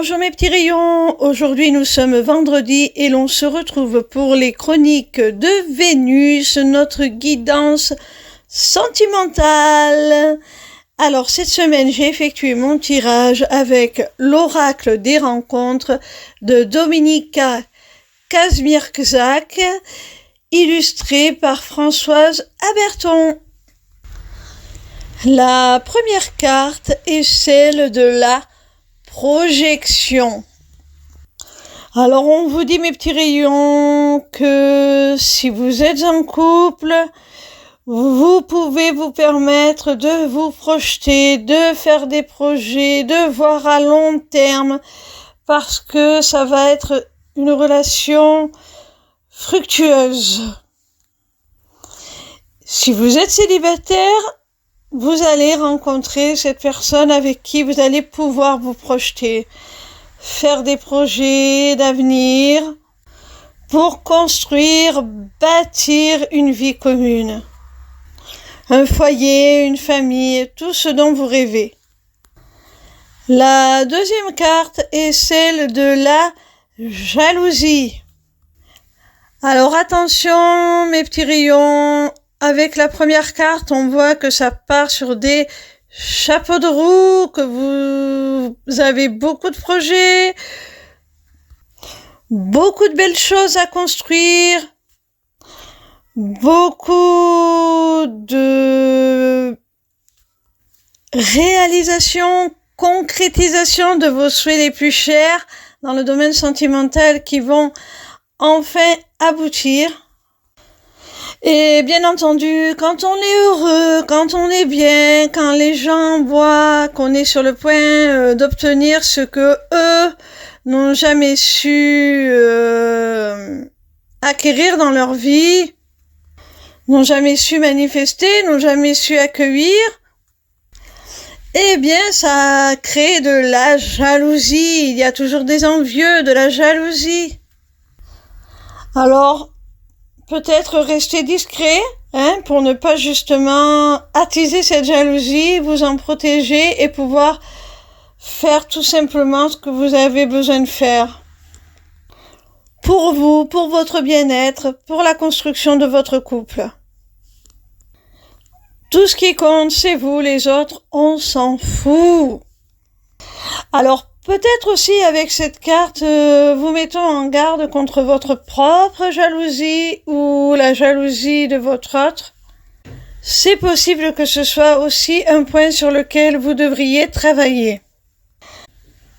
Bonjour mes petits rayons, aujourd'hui nous sommes vendredi et l'on se retrouve pour les chroniques de Vénus, notre guidance sentimentale. Alors cette semaine j'ai effectué mon tirage avec l'oracle des rencontres de Dominika Kazmierczak, illustré par Françoise Aberton. La première carte est celle de la projection. Alors on vous dit mes petits rayons que si vous êtes en couple, vous pouvez vous permettre de vous projeter, de faire des projets, de voir à long terme parce que ça va être une relation fructueuse. Si vous êtes célibataire, vous allez rencontrer cette personne avec qui vous allez pouvoir vous projeter, faire des projets d'avenir pour construire, bâtir une vie commune, un foyer, une famille, tout ce dont vous rêvez. La deuxième carte est celle de la jalousie. Alors attention mes petits rayons, avec la première carte, on voit que ça part sur des chapeaux de roue, que vous avez beaucoup de projets, beaucoup de belles choses à construire, beaucoup de réalisation, concrétisation de vos souhaits les plus chers dans le domaine sentimental qui vont enfin aboutir. Et bien entendu, quand on est heureux, quand on est bien, quand les gens voient qu'on est sur le point d'obtenir ce que eux n'ont jamais su acquérir dans leur vie, n'ont jamais su manifester, n'ont jamais su accueillir, eh bien ça crée de la jalousie. Il y a toujours des envieux, de la jalousie. Alors, peut-être rester discret, pour ne pas justement attiser cette jalousie, vous en protéger et pouvoir faire tout simplement ce que vous avez besoin de faire. Pour vous, pour votre bien-être, pour la construction de votre couple. Tout ce qui compte, c'est vous, les autres, on s'en fout. Alors, peut-être aussi avec cette carte, vous mettons en garde contre votre propre jalousie ou la jalousie de votre autre. C'est possible que ce soit aussi un point sur lequel vous devriez travailler.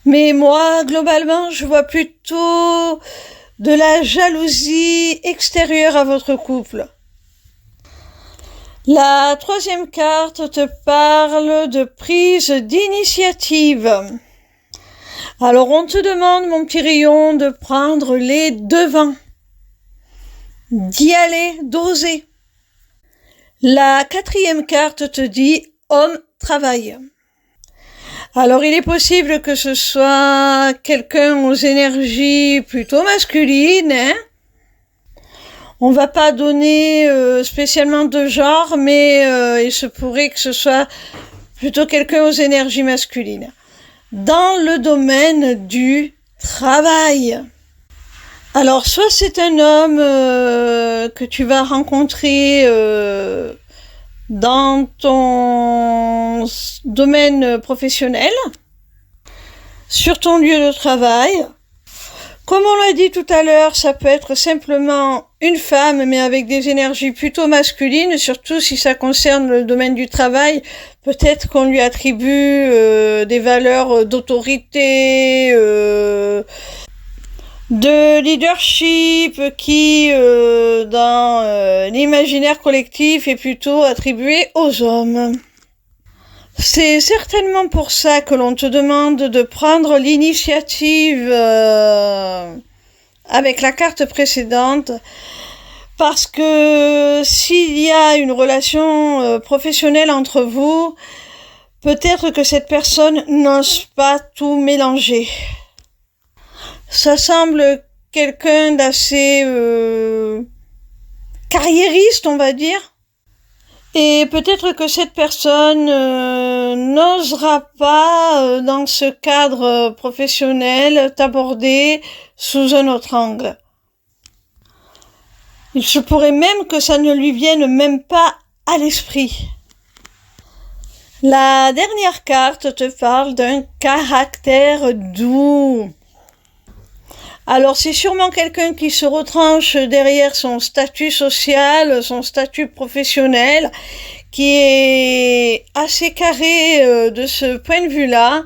Mais moi, globalement, je vois plutôt de la jalousie extérieure à votre couple. La troisième carte te parle de prise d'initiative. Alors on te demande, mon petit rayon, de prendre les devants, d'y aller, d'oser. La quatrième carte te dit homme, travail. Alors il est possible que ce soit quelqu'un aux énergies plutôt masculines, On va pas donner spécialement de genre, mais il se pourrait que ce soit plutôt quelqu'un aux énergies masculines. Dans le domaine du travail. Alors, soit c'est un homme que tu vas rencontrer dans ton domaine professionnel, sur ton lieu de travail. Comme on l'a dit tout à l'heure, ça peut être simplement une femme, mais avec des énergies plutôt masculines, surtout si ça concerne le domaine du travail. Peut-être qu'on lui attribue des valeurs d'autorité, de leadership qui, dans l'imaginaire collectif, est plutôt attribué aux hommes. C'est certainement pour ça que l'on te demande de prendre l'initiative avec la carte précédente, parce que s'il y a une relation professionnelle entre vous, peut-être que cette personne n'ose pas tout mélanger. Ça semble quelqu'un d'assez carriériste, on va dire. Et peut-être que cette personne n'osera pas, dans ce cadre professionnel, t'aborder sous un autre angle. Il se pourrait même que ça ne lui vienne même pas à l'esprit. La dernière carte te parle d'un caractère doux. Alors c'est sûrement quelqu'un qui se retranche derrière son statut social, son statut professionnel, qui est assez carré de ce point de vue-là,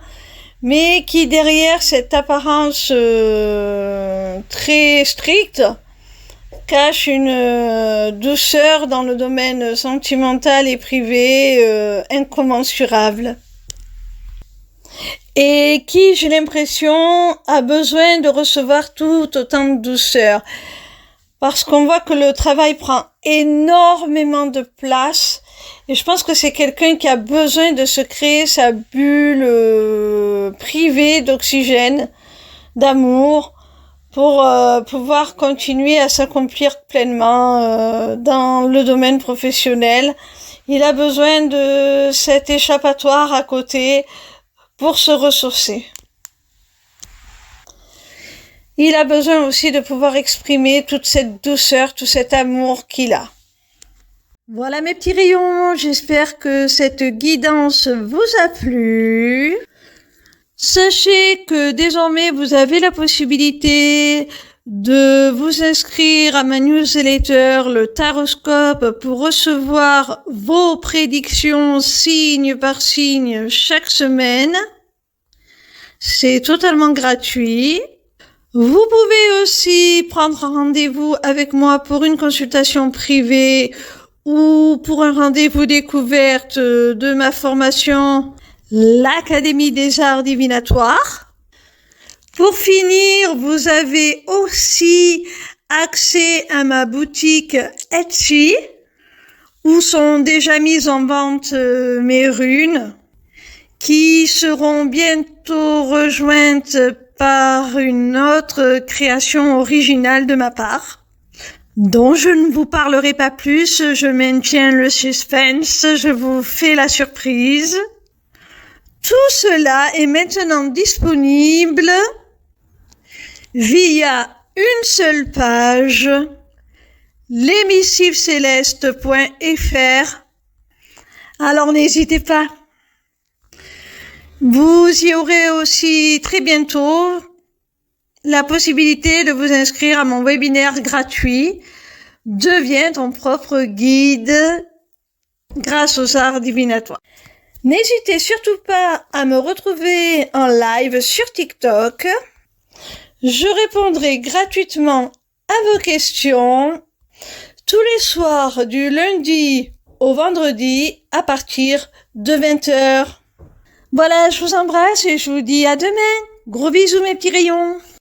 mais qui derrière cette apparence très stricte cache une douceur dans le domaine sentimental et privé incommensurable. Et qui, j'ai l'impression, a besoin de recevoir tout autant de douceur. Parce qu'on voit que le travail prend énormément de place. Et je pense que c'est quelqu'un qui a besoin de se créer sa bulle privée d'oxygène, d'amour, pour pouvoir continuer à s'accomplir pleinement dans le domaine professionnel. Il a besoin de cet échappatoire à côté pour se ressourcer. Il a besoin aussi de pouvoir exprimer toute cette douceur, tout cet amour qu'il a. Voilà mes petits rayons, j'espère que cette guidance vous a plu. Sachez que désormais vous avez la possibilité de vous inscrire à ma newsletter, le Taroscope, pour recevoir vos prédictions signe par signe chaque semaine. C'est totalement gratuit. Vous pouvez aussi prendre rendez-vous avec moi pour une consultation privée ou pour un rendez-vous découverte de ma formation, l'Académie des Arts Divinatoires. Pour finir, vous avez aussi accès à ma boutique Etsy, où sont déjà mises en vente mes runes, qui seront bientôt rejointes par une autre création originale de ma part, dont je ne vous parlerai pas plus, je maintiens le suspense, je vous fais la surprise. Tout cela est maintenant disponible via une seule page, l'émissivecéleste.fr. Alors n'hésitez pas. Vous y aurez aussi très bientôt la possibilité de vous inscrire à mon webinaire gratuit « Deviens ton propre guide grâce aux arts divinatoires ». N'hésitez surtout pas à me retrouver en live sur TikTok. Je répondrai gratuitement à vos questions tous les soirs du lundi au vendredi à partir de 20h. Voilà, je vous embrasse et je vous dis à demain. Gros bisous mes petits rayons.